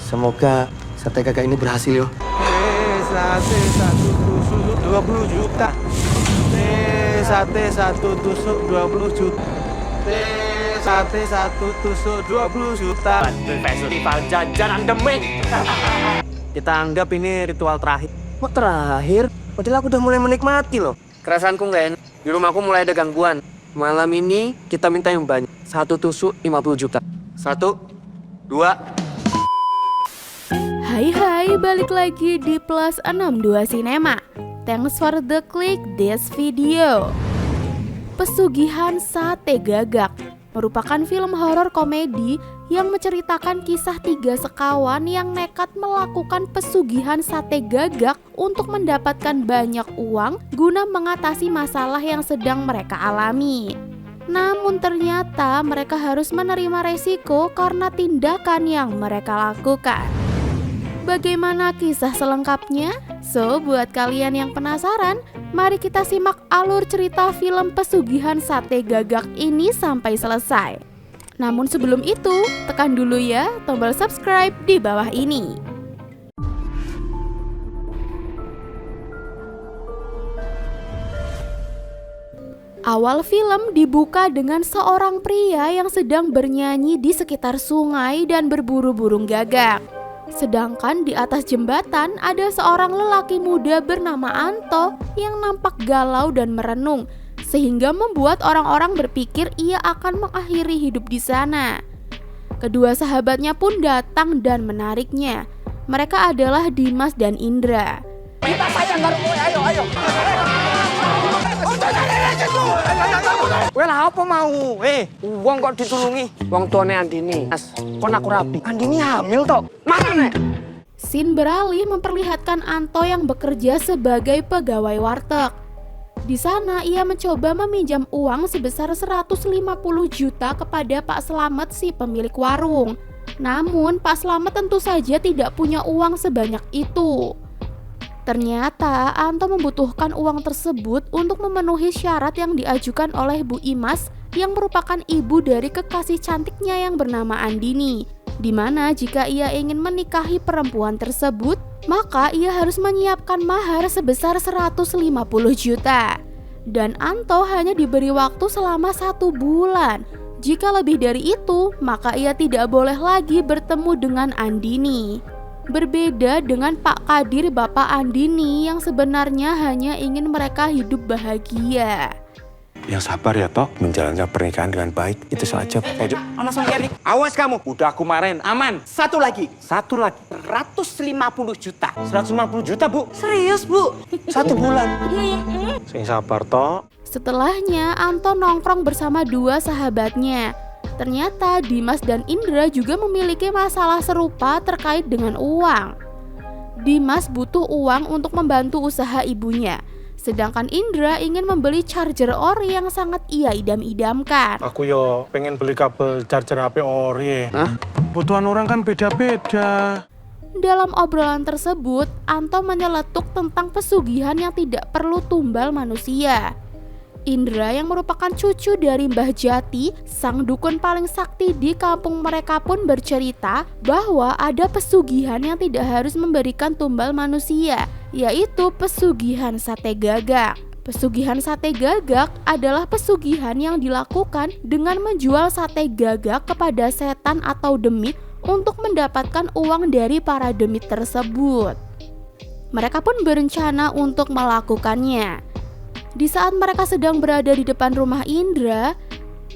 Semoga sate gagak ini berhasil yo. Sate satu tusuk 20 juta. Sate satu tusuk 20 juta. Sate satu tusuk 20 juta. Festival jajanan demik. Kita anggap ini ritual terakhir. Kok terakhir? Padahal aku udah mulai menikmati loh. Kerasaanku nggak enak. Di rumahku mulai ada gangguan. Malam ini kita minta yang banyak. 1 tusuk 50 juta. 1, 2. Hai, balik lagi di Plus 62 Cinema. Thanks for the click this video. Pesugihan Sate Gagak merupakan film horor komedi yang menceritakan kisah 3 sekawan yang nekat melakukan pesugihan sate gagak untuk mendapatkan banyak uang guna mengatasi masalah yang sedang mereka alami. Namun ternyata mereka harus menerima resiko karena tindakan yang mereka lakukan. Bagaimana kisah selengkapnya? So, buat kalian yang penasaran, mari kita simak alur cerita film pesugihan sate gagak ini sampai selesai. Namun sebelum itu, tekan dulu ya tombol subscribe di bawah ini. Awal film dibuka dengan seorang pria yang sedang bernyanyi di sekitar sungai dan berburu burung gagak. Sedangkan di atas jembatan ada seorang lelaki muda bernama Anto yang nampak galau dan merenung, sehingga membuat orang-orang berpikir ia akan mengakhiri hidup di sana. Kedua sahabatnya pun datang dan menariknya. Mereka adalah Dimas dan Indra. Kita sayang karo kowe, ayo. Kowe lah apa mau? Uang kok ditulungi? Wong tuane Andini. Mas, kon aku rapi. Andini hamil toh? Mana nek? Scene beralih memperlihatkan Anto yang bekerja sebagai pegawai warteg. Di sana ia mencoba meminjam uang sebesar 150 juta kepada Pak Slamet si pemilik warung. Namun Pak Slamet tentu saja tidak punya uang sebanyak itu. Ternyata Anto membutuhkan uang tersebut untuk memenuhi syarat yang diajukan oleh Bu Imas yang merupakan ibu dari kekasih cantiknya yang bernama Andini. Di mana jika ia ingin menikahi perempuan tersebut, maka ia harus menyiapkan mahar sebesar 150 juta. Dan Anto hanya diberi waktu selama 1 bulan. Jika lebih dari itu, maka ia tidak boleh lagi bertemu dengan Andini. Berbeda dengan Pak Kadir bapak Andini yang sebenarnya hanya ingin mereka hidup bahagia. Yang sabar ya toh, menjalankan pernikahan dengan baik, itu saja Pak. Anak Erik, awas kamu. Udah aku marahin, aman. Satu lagi. 150 juta. 150 juta, Bu. Serius, Bu? 1 bulan. Sing sabar toh. Setelahnya Anto nongkrong bersama 2 sahabatnya. Ternyata Dimas dan Indra juga memiliki masalah serupa terkait dengan uang. Dimas butuh uang untuk membantu usaha ibunya, sedangkan Indra ingin membeli charger ori yang sangat ia idam-idamkan. Aku yo pengen beli kabel charger HP ori. Hah? Kebutuhan orang kan beda-beda. Dalam obrolan tersebut, Anto menyeletuk tentang pesugihan yang tidak perlu tumbal manusia. Indra yang merupakan cucu dari Mbah Jati, sang dukun paling sakti di kampung mereka pun bercerita bahwa ada pesugihan yang tidak harus memberikan tumbal manusia, yaitu pesugihan sate gagak. Pesugihan sate gagak adalah pesugihan yang dilakukan dengan menjual sate gagak kepada setan atau demit untuk mendapatkan uang dari para demit tersebut. Mereka pun berencana untuk melakukannya. Di saat mereka sedang berada di depan rumah Indra,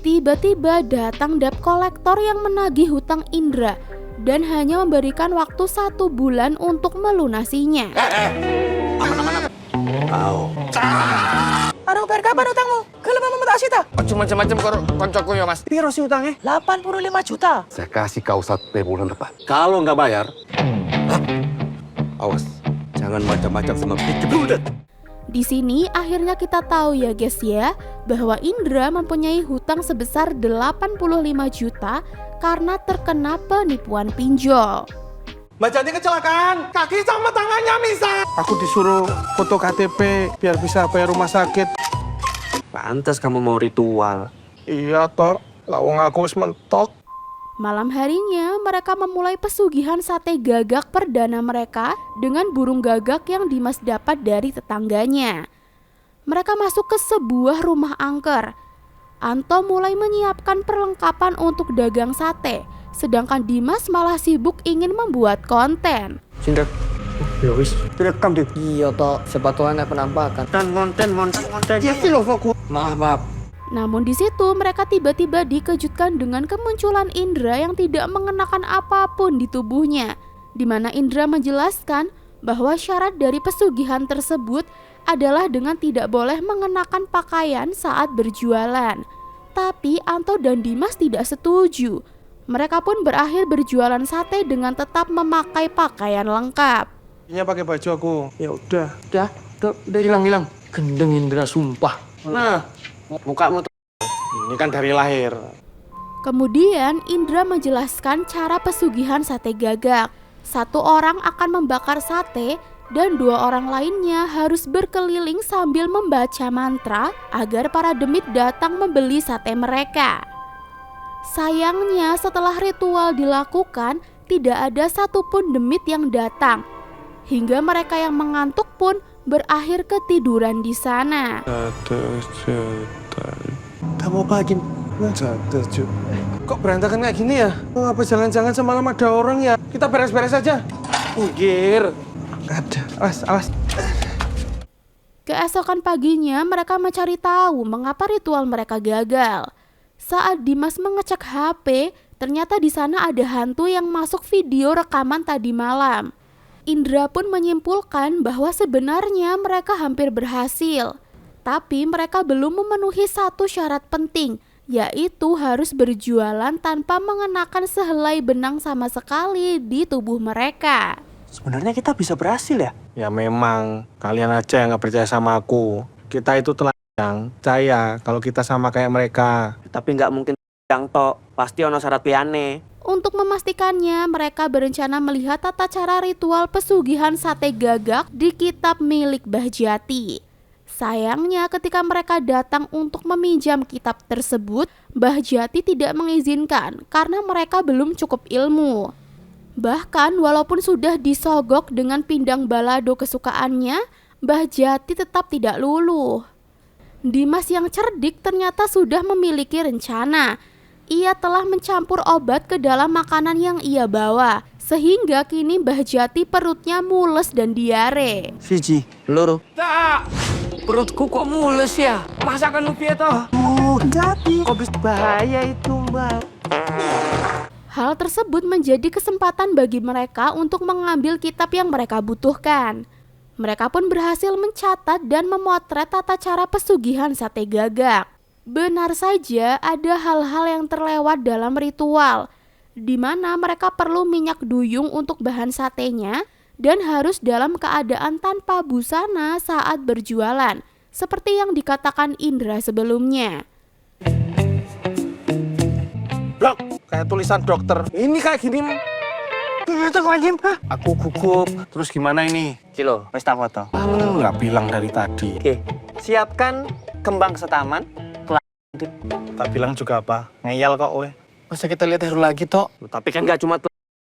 tiba-tiba datang debt kolektor yang menagih hutang Indra dan hanya memberikan waktu 1 bulan untuk melunasinya. Aman. Au. Arang bayar kapan utangmu? Kalau mama tak sita. Ojo macam-macam karo koncoku ya, Mas. Piro sih utangnya? 85 juta. Saya kasih kau 1 bulan depan. Kalau nggak bayar, awas. Jangan macam-macam sama Big Budet. Di sini akhirnya kita tahu ya guys ya, bahwa Indra mempunyai hutang sebesar 85 juta karena terkena penipuan pinjol. Mbak Jati kecelakaan, kaki sama tangannya misah. Aku disuruh foto KTP biar bisa bayar rumah sakit. Pantas kamu mau ritual. Iya toh, lawang aku wis mentok. Malam harinya, mereka memulai pesugihan sate gagak perdana mereka dengan burung gagak yang Dimas dapat dari tetangganya. Mereka masuk ke sebuah rumah angker. Anto mulai menyiapkan perlengkapan untuk dagang sate, sedangkan Dimas malah sibuk ingin membuat konten. Sindek. Ya wis, direkam deh. Iya toh, siapa tahu nggak penampakan. Konten. Ya filosofiku. Maaf. Namun di situ mereka tiba-tiba dikejutkan dengan kemunculan Indra yang tidak mengenakan apapun di tubuhnya, di mana Indra menjelaskan bahwa syarat dari pesugihan tersebut adalah dengan tidak boleh mengenakan pakaian saat berjualan. Tapi Anto dan Dimas tidak setuju. Mereka pun berakhir berjualan sate dengan tetap memakai pakaian lengkap. Ini pakai baju aku. Ya udah hilang. Gendeng Indra sumpah. Nah, Mukamu tuh. ini kan dari lahir. Kemudian Indra menjelaskan cara pesugihan sate gagak. Satu orang akan membakar sate dan 2 orang lainnya harus berkeliling sambil membaca mantra agar para demit datang membeli sate mereka. Sayangnya setelah ritual dilakukan, tidak ada satupun demit yang datang. Hingga mereka yang mengantuk pun berakhir ketiduran di sana. 100 juta. Kamu apa lagi? 100 juta. Kok berantakan kayak gini ya? Oh, apa jangan-jangan semalam ada orang ya? Kita beres-beres aja. Gir. Ada. Awas. Keesokan paginya mereka mencari tahu mengapa ritual mereka gagal. Saat Dimas mengecek HP, ternyata di sana ada hantu yang masuk video rekaman tadi malam. Indra pun menyimpulkan bahwa sebenarnya mereka hampir berhasil. Tapi mereka belum memenuhi satu syarat penting, yaitu harus berjualan tanpa mengenakan sehelai benang sama sekali di tubuh mereka. Sebenarnya kita bisa berhasil ya? Ya memang, kalian aja yang nggak percaya sama aku. Kita itu telanjang, percaya kalau kita sama kayak mereka. Tapi nggak mungkin yang tok. Pasti ono syarat liyane. Untuk memastikannya, mereka berencana melihat tata cara ritual pesugihan sate gagak di kitab milik Mbah Jati. Sayangnya ketika mereka datang untuk meminjam kitab tersebut, Mbah Jati tidak mengizinkan karena mereka belum cukup ilmu. Bahkan walaupun sudah disogok dengan pindang balado kesukaannya, Mbah Jati tetap tidak luluh. Dimas yang cerdik ternyata sudah memiliki rencana. Ia telah mencampur obat ke dalam makanan yang ia bawa, sehingga kini Mbah Jati perutnya mules dan diare. Siji, loro. Perutku kok mules ya? Masakan lu piye toh? Jadi. Kok bisa bahaya itu, Mbak? Hal tersebut menjadi kesempatan bagi mereka untuk mengambil kitab yang mereka butuhkan. Mereka pun berhasil mencatat dan memotret tata cara pesugihan sate gagak. Benar saja ada hal-hal yang terlewat dalam ritual, di mana mereka perlu minyak duyung untuk bahan satenya dan harus dalam keadaan tanpa busana saat berjualan, seperti yang dikatakan Indra sebelumnya. Blok, kayak tulisan dokter. Ini kayak gini. Aku gugup. Terus gimana ini? Kilo, pesta foto. Nggak bilang dari tadi. Oke, siapkan kembang setaman. Tak bilang juga apa? Ngeyel kok, weh. Masa kita lihat Heru lagi toh? Tapi kan nggak cuma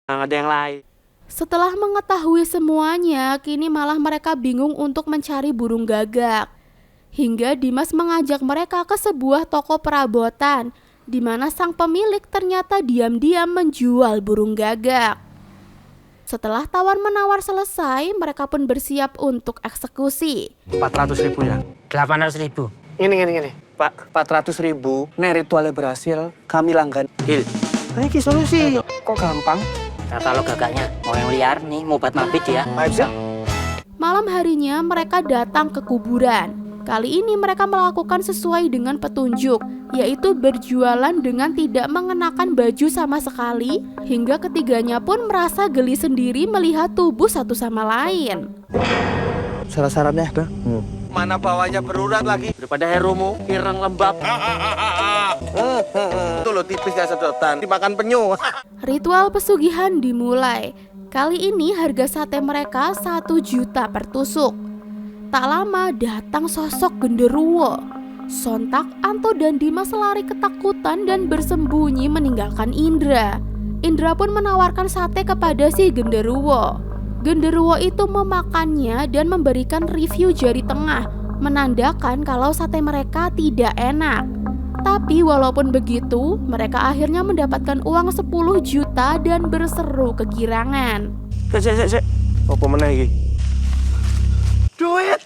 ada yang lain. Setelah mengetahui semuanya, kini malah mereka bingung untuk mencari burung gagak. Hingga Dimas mengajak mereka ke sebuah toko perabotan, di mana sang pemilik ternyata diam-diam menjual burung gagak. Setelah tawar-menawar selesai, mereka pun bersiap untuk eksekusi. 400.000 ya? 800.000. Ini. Pak, 400.000. Nek ritualnya berhasil, kami langgan. Hil. Nah, ini solusi. Kok gampang? Kata lo gagaknya, mau yang liar nih, mau buat mabit ya. Aja. Malam harinya mereka datang ke kuburan. Kali ini mereka melakukan sesuai dengan petunjuk, yaitu berjualan dengan tidak mengenakan baju sama sekali, hingga ketiganya pun merasa geli sendiri melihat tubuh satu sama lain. Syarat-syaratnya ada. Mana bawahnya berurat lagi? Daripada heromu, ireng lembab. Itu loh tipisnya sedotan, dimakan penyu. Ritual pesugihan dimulai. Kali ini harga sate mereka 1 juta per tusuk. Tak lama datang sosok genderuwo. Sontak, Anto dan Dimas lari ketakutan dan bersembunyi meninggalkan Indra. Indra pun menawarkan sate kepada si genderuwo. Genderuwo itu memakannya dan memberikan review jari tengah, menandakan kalau sate mereka tidak enak. Tapi walaupun begitu, mereka akhirnya mendapatkan uang 10 juta dan berseru kegirangan. Sik. Apa meneh iki? Duit.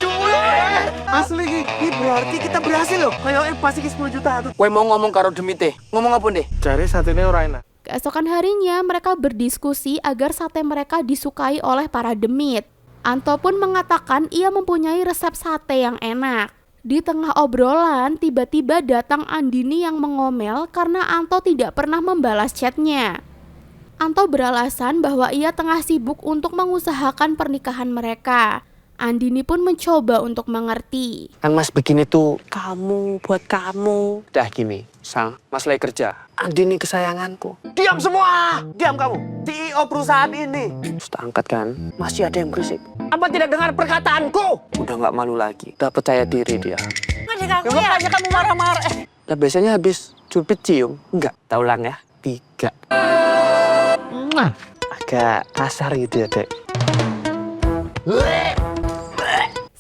Asli ini berarti kita berhasil loh. Kayaknya pasti 10 juta tuh. Kowe mau ngomong karo Demite? Ngomong apa deh? Jare satene ora enak. Keesokan harinya mereka berdiskusi agar sate mereka disukai oleh para demit. Anto pun mengatakan ia mempunyai resep sate yang enak. Di tengah obrolan, tiba-tiba datang Andini yang mengomel karena Anto tidak pernah membalas chatnya. Anto beralasan bahwa ia tengah sibuk untuk mengusahakan pernikahan mereka. Andini pun mencoba untuk mengerti. Kan Mas begini tuh kamu buat kamu. Dah gini, Sang, Mas lagi kerja. Andini kesayanganku. Diam semua. Diam kamu. CEO perusahaan ini. Sudah angkat kan? Masih ada yang berisik. Apa tidak dengar perkataanku? Udah nggak malu lagi. Udah percaya diri dia. Ya makanya kamu marah-marah. Lah biasanya habis cubit cium. Enggak. Kita ulang ya. 3. Agak kasar gitu ya, Dek.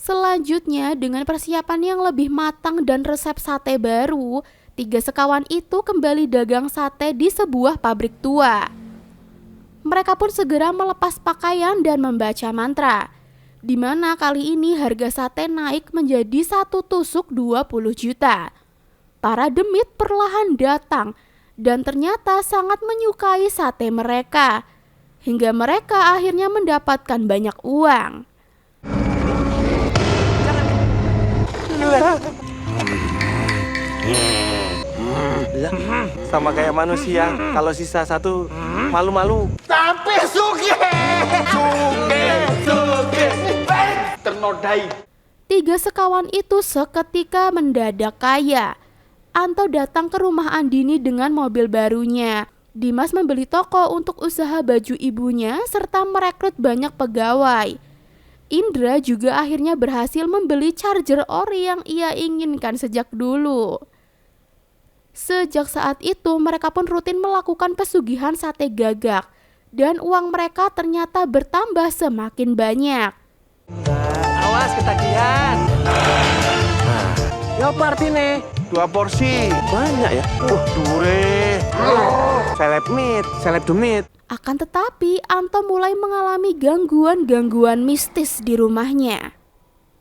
Selanjutnya, dengan persiapan yang lebih matang dan resep sate baru, 3 sekawan itu kembali dagang sate di sebuah pabrik tua. Mereka pun segera melepas pakaian dan membaca mantra, di mana kali ini harga sate naik menjadi 1 tusuk 20 juta. Para demit perlahan datang dan ternyata sangat menyukai sate mereka, hingga mereka akhirnya mendapatkan banyak uang. Sama kayak manusia, kalau sisa satu malu-malu. Tapi suge. Ternodai. 3 sekawan itu seketika mendadak kaya. Anto datang ke rumah Andini dengan mobil barunya. Dimas membeli toko untuk usaha baju ibunya serta merekrut banyak pegawai. Indra juga akhirnya berhasil membeli charger ori yang ia inginkan sejak dulu. Sejak saat itu mereka pun rutin melakukan pesugihan sate gagak dan uang mereka ternyata bertambah semakin banyak. Awas ketagihan. Ya apa artinya? 2 porsi. Banyak ya. Dure. Seleb demit. Akan tetapi, Anto mulai mengalami gangguan-gangguan mistis di rumahnya.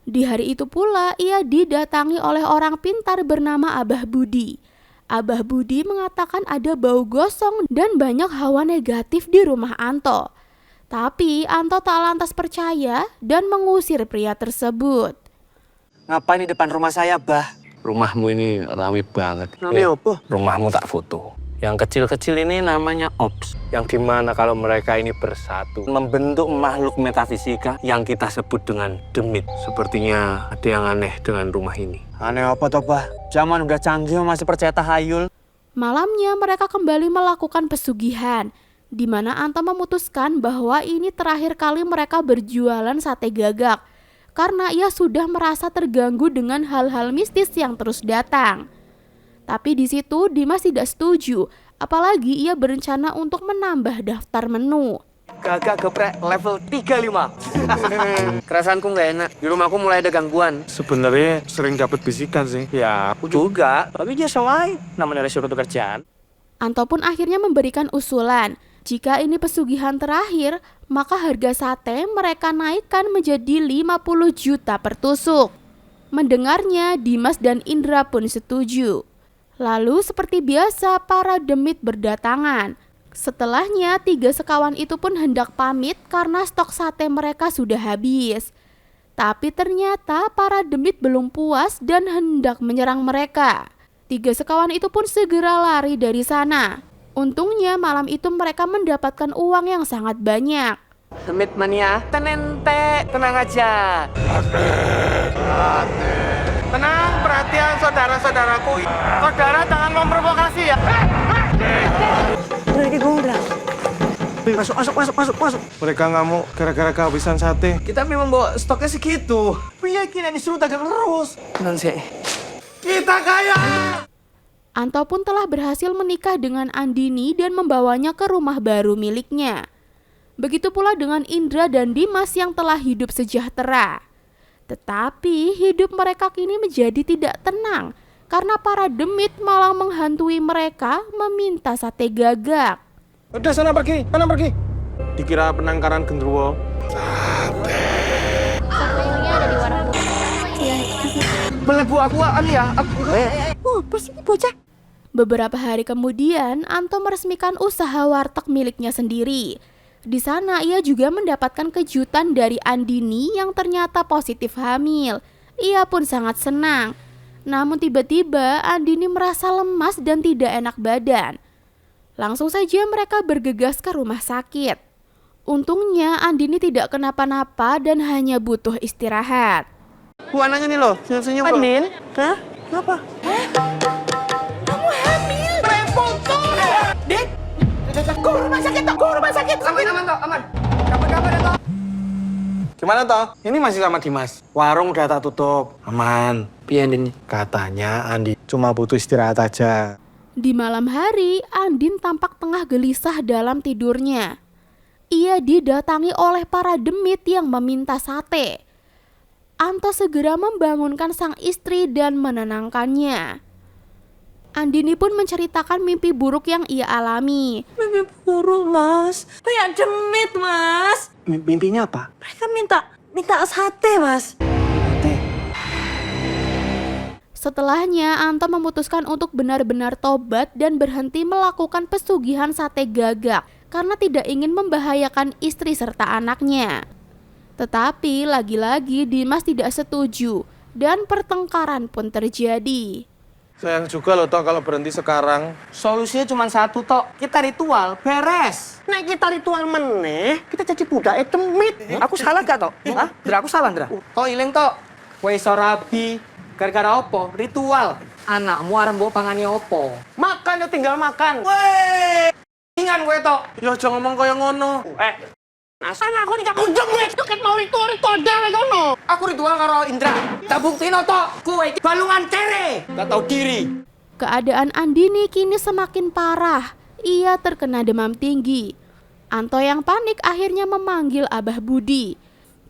Di hari itu pula, ia didatangi oleh orang pintar bernama Abah Budi. Abah Budi mengatakan ada bau gosong dan banyak hawa negatif di rumah Anto. Tapi, Anto tak lantas percaya dan mengusir pria tersebut. Ngapain di depan rumah saya, Bah? Rumahmu ini rame banget. Rame apa? Rumahmu tak foto. Yang kecil-kecil ini namanya Ops. Yang dimana kalau mereka ini bersatu membentuk makhluk metafisika yang kita sebut dengan demit. Sepertinya ada yang aneh dengan rumah ini. Aneh apa toh, Bah? Zaman udah canggih masih percaya tahayul. Malamnya mereka kembali melakukan pesugihan, di mana Anto memutuskan bahwa ini terakhir kali mereka berjualan sate gagak, karena ia sudah merasa terganggu dengan hal-hal mistis yang terus datang. Tapi di situ Dimas tidak setuju, apalagi ia berencana untuk menambah daftar menu. Gagak geprek level 35. Kerasaanku nggak enak. Di rumahku mulai ada gangguan. Sebenarnya sering dapat bisikan sih. Ya, Aku juga. Tapi dia sesuai. Namanya resiko kerjaan. Anto pun akhirnya memberikan usulan, jika ini pesugihan terakhir, maka harga sate mereka naikkan menjadi 50 juta per tusuk. Mendengarnya, Dimas dan Indra pun setuju. Lalu seperti biasa para demit berdatangan. Setelahnya 3 sekawan itu pun hendak pamit karena stok sate mereka sudah habis. Tapi ternyata para demit belum puas dan hendak menyerang mereka. 3 sekawan itu pun segera lari dari sana. Untungnya malam itu mereka mendapatkan uang yang sangat banyak. Demit mania, tenente, tenang aja. Tenang, perhatian saudara-saudaraku. Saudara jangan memprovokasi ya. masuk. Mereka ngamuk gara-gara kehabisan sate. Kita memang bawa stoknya segitu. Keyakinan disuruh dagang terus. Tenang sih. Kita kaya! Anto pun telah berhasil menikah dengan Andini dan membawanya ke rumah baru miliknya. Begitu pula dengan Indra dan Dimas yang telah hidup sejahtera. Tetapi hidup mereka kini menjadi tidak tenang karena para demit malah menghantui mereka meminta sate gagak. Udah sana pergi, Dikira penangkaran genderuwo. Melebu aku ya. Beberapa hari kemudian, Anto meresmikan usaha warteg miliknya sendiri. Di sana ia juga mendapatkan kejutan dari Andini yang ternyata positif hamil. Ia pun sangat senang. Namun tiba-tiba Andini merasa lemas dan tidak enak badan. Langsung saja mereka bergegas ke rumah sakit. Untungnya Andini tidak kenapa-napa dan hanya butuh istirahat. Bu anaknya nih loh, senyum-senyum loh. Andin? Hah? Kenapa? Kamu hamil? Repotong! Dek! Ke rumah sakit! Aman, Tok. Aman. Kapan-kapan ya, Tok. Gimana toh? Ini masih sama Dimas. Warung udah tak tutup. Aman. Piye Andin? Katanya Andi cuma butuh istirahat aja. Di malam hari, Andin tampak tengah gelisah dalam tidurnya. Ia didatangi oleh para demit yang meminta sate. Anto segera membangunkan sang istri dan menenangkannya. Andini pun menceritakan mimpi buruk yang ia alami. Mimpi buruk, Mas. Kayak demit, Mas. Mimpinya apa? Mereka minta sate, Mas. Setelahnya, Anto memutuskan untuk benar-benar tobat dan berhenti melakukan pesugihan sate gagak karena tidak ingin membahayakan istri serta anaknya. Tetapi lagi-lagi Dimas tidak setuju dan pertengkaran pun terjadi. Sayang juga loh toh kalau berhenti sekarang. Solusinya cuma satu, Tok. Kita ritual, beres. Nek kita ritual meneh, kita jadi budak demit. Aku salah gak, Tok? Hah? Ndra, aku salah, Ndra? Tok iling, Tok. Kowe iso rabi. Gara-gara opo? Ritual. Anakmu arep mbok pangani opo? Makan ya tinggal makan. Weh! Ingan kowe, Tok. Ya aja ngomong kaya ngono. Asal aku nikah kundeng wis ket mau ritual dhewe kono. Aku ritual karo Indra. Tak buktino, Tok. Kowe iki balungan cere. Gak tau diri. Keadaan Andini kini semakin parah. Ia terkena demam tinggi. Anto yang panik akhirnya memanggil Abah Budi.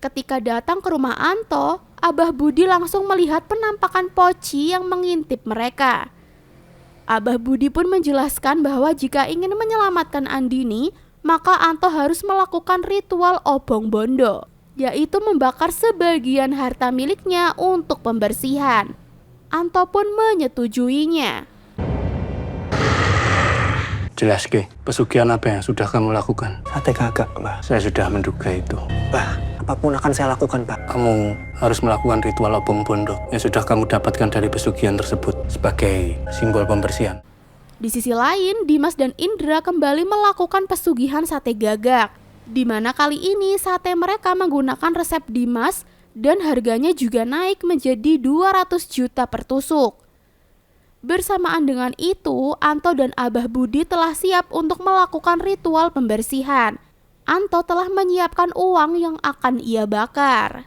Ketika datang ke rumah Anto, Abah Budi langsung melihat penampakan Poci yang mengintip mereka. Abah Budi pun menjelaskan bahwa jika ingin menyelamatkan Andini, maka Anto harus melakukan ritual obong bondo, yaitu membakar sebagian harta miliknya untuk pembersihan. Anto pun menyetujuinya. Jelas, Ki. Pesugihan apa yang sudah kamu lakukan? Sate gagak, Mbak. Saya sudah menduga itu. Mbak, apapun akan saya lakukan, Pak. Kamu harus melakukan ritual obong bondo yang sudah kamu dapatkan dari pesugihan tersebut sebagai simbol pembersihan. Di sisi lain, Dimas dan Indra kembali melakukan pesugihan sate gagak, di mana kali ini sate mereka menggunakan resep Dimas dan harganya juga naik menjadi 200 juta per tusuk. Bersamaan dengan itu, Anto dan Abah Budi telah siap untuk melakukan ritual pembersihan. Anto telah menyiapkan uang yang akan ia bakar.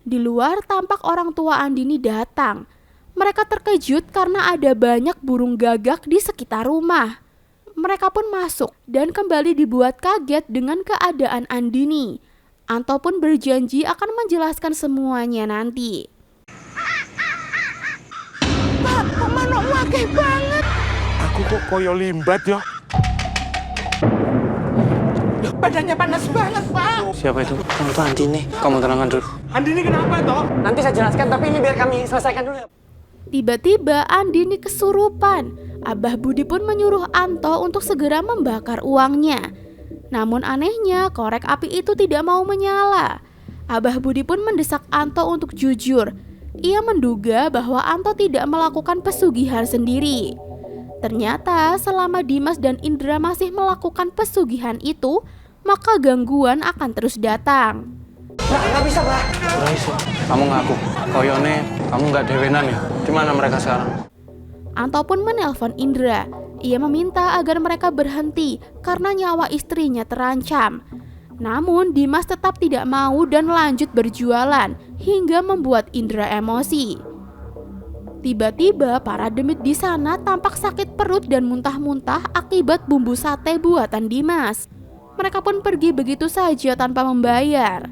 Di luar tampak orang tua Andini datang. Mereka terkejut karena ada banyak burung gagak di sekitar rumah. Mereka pun masuk dan kembali dibuat kaget dengan keadaan Andini. Anto pun berjanji akan menjelaskan semuanya nanti. Pak, manukmu akeh banget. Aku kok koyo limbat ya. Badannya panas banget, Pak. Siapa itu? Kamu tuh Andini. Kamu tenangkan dulu. Andini kenapa toh? Nanti saya jelaskan, tapi ini biar kami selesaikan dulu. Tiba-tiba Andini kesurupan. Abah Budi pun menyuruh Anto untuk segera membakar uangnya. Namun anehnya korek api itu tidak mau menyala. Abah Budi pun mendesak Anto untuk jujur. Ia menduga bahwa Anto tidak melakukan pesugihan sendiri. Ternyata selama Dimas dan Indra masih melakukan pesugihan itu, maka gangguan akan terus datang. Nggak bisa, Pak. Kamu ngaku. Koyone, kamu nggak dewenan ya? Di mana mereka sekarang? Anto pun menelpon Indra. Ia meminta agar mereka berhenti karena nyawa istrinya terancam. Namun Dimas tetap tidak mau dan lanjut berjualan hingga membuat Indra emosi. Tiba-tiba para demit di sana tampak sakit perut dan muntah-muntah akibat bumbu sate buatan Dimas. Mereka pun pergi begitu saja tanpa membayar.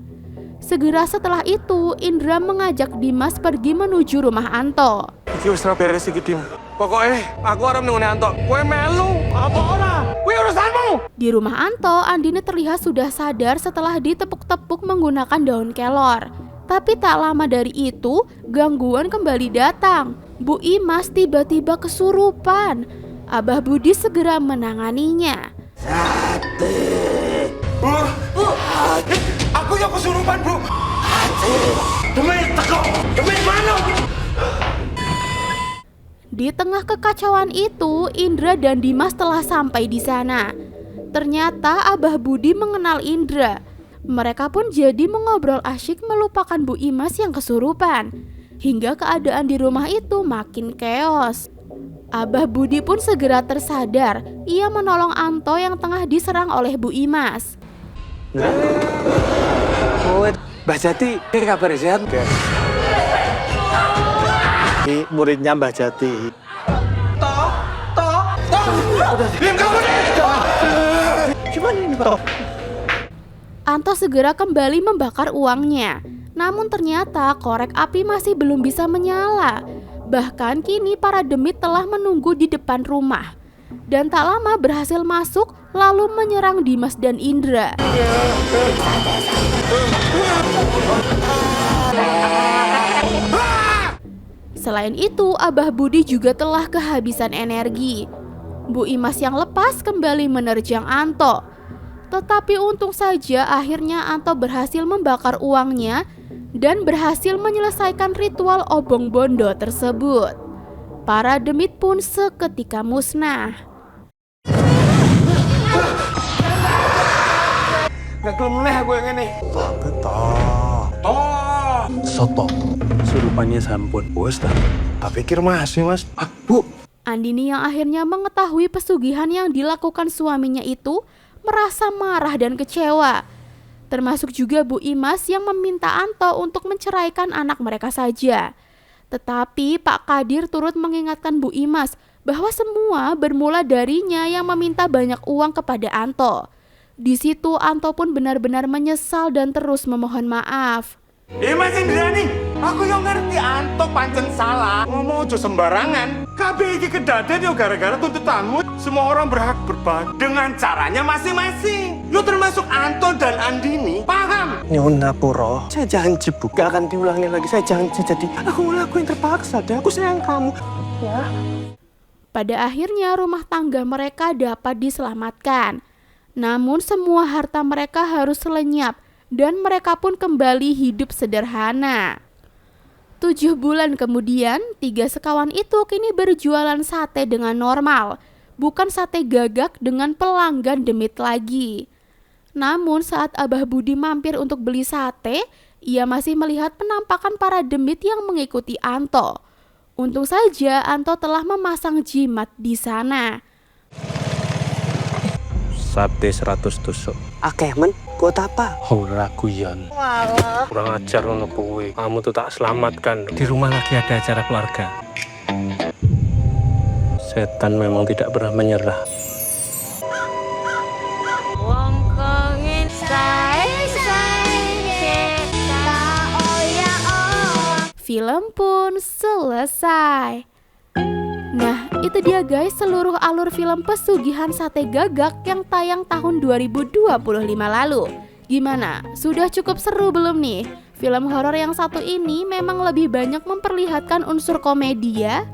Segera setelah itu, Indra mengajak Dimas pergi menuju rumah Anto. Iki wis ra beres iki, Dim. Pokoknya aku arep nunggu Anto. Kowe melu apa ora? Kuwi urusanmu. Di rumah Anto, Andini terlihat sudah sadar setelah ditepuk-tepuk menggunakan daun kelor. Tapi tak lama dari itu, gangguan kembali datang. Bu Imas tiba-tiba kesurupan. Abah Budi segera menanganinya. Bu, aku yang kesurupan, Bu. Demit teko. Demit mana? Di tengah kekacauan itu, Indra dan Dimas telah sampai di sana. Ternyata Abah Budi mengenal Indra. Mereka pun jadi mengobrol asyik melupakan Bu Imas yang kesurupan. Hingga keadaan di rumah itu makin keos. Abah Budi pun segera tersadar. Ia menolong Anto yang tengah diserang oleh Bu Imas. Mbak Jati, ini kabar sehat? Ini muridnya Mbak Jati. Lim, kamu nih! Gimana ini, Pak? Anto segera kembali membakar uangnya. Namun ternyata korek api masih belum bisa menyala. Bahkan kini para demit telah menunggu di depan rumah. Dan tak lama berhasil masuk lalu menyerang Dimas dan Indra. Selain itu, Abah Budi juga telah kehabisan energi. Bu Imas yang lepas kembali menerjang Anto. Tetapi untung saja akhirnya Anto berhasil membakar uangnya dan berhasil menyelesaikan ritual obong bondo tersebut. Para demit pun seketika musnah. Gak kelem neh aku yang ini. Soto. Surupannya sampun. Bos dah. Tak pikir masih, Mas. Bu. Andini yang akhirnya mengetahui pesugihan yang dilakukan suaminya itu merasa marah dan kecewa. Termasuk juga Bu Imas yang meminta Anto untuk menceraikan anak mereka saja. Tetapi Pak Kadir turut mengingatkan Bu Imas bahwa semua bermula darinya yang meminta banyak uang kepada Anto. Di situ Anto pun benar-benar menyesal dan terus memohon maaf. Mas Indrani, aku yang ngerti Anto pancen salah. Ngomong aja sembarangan. Kabeh iki kedaden yo gara-gara tuntutanmu. Semua orang berhak berbagi dengan caranya masing-masing. Yo termasuk Anto dan Andini. Paham? Nyona Puro, saya janji Bu, gak akan diulangi lagi. Saya janji, jadi aku ngelakuin terpaksa deh. Aku sayang kamu. Ya. Pada akhirnya rumah tangga mereka dapat diselamatkan. Namun semua harta mereka harus lenyap dan mereka pun kembali hidup sederhana. 7 bulan kemudian, 3 sekawan itu kini berjualan sate dengan normal, bukan sate gagak dengan pelanggan demit lagi. Namun saat Abah Budi mampir untuk beli sate, ia masih melihat penampakan para demit yang mengikuti Anto. Untung saja Anto telah memasang jimat di sana. Sate 100 tusuk. Akeh men, buat apa? Ora guyon. Kurang ajar ngono kuwi. Kamu tuh tak selamatkan. Di rumah lagi ada acara keluarga. Setan memang tidak pernah menyerah. Film pun selesai. Nah, itu dia guys seluruh alur film pesugihan sate gagak yang tayang tahun 2025 lalu. Gimana? Sudah cukup seru belum nih? Film horor yang satu ini memang lebih banyak memperlihatkan unsur komedi ya.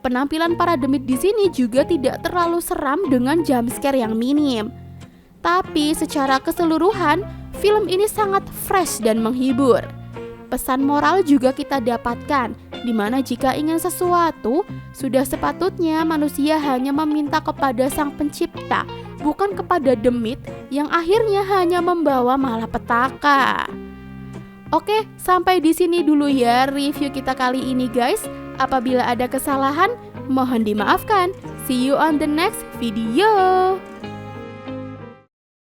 Penampilan para demit di sini juga tidak terlalu seram dengan jumpscare yang minim. Tapi secara keseluruhan, film ini sangat fresh dan menghibur. Pesan moral juga kita dapatkan, di mana jika ingin sesuatu, sudah sepatutnya manusia hanya meminta kepada Sang Pencipta, bukan kepada demit yang akhirnya hanya membawa malapetaka. Oke, sampai di sini dulu ya review kita kali ini guys. Apabila ada kesalahan, mohon dimaafkan. See you on the next video.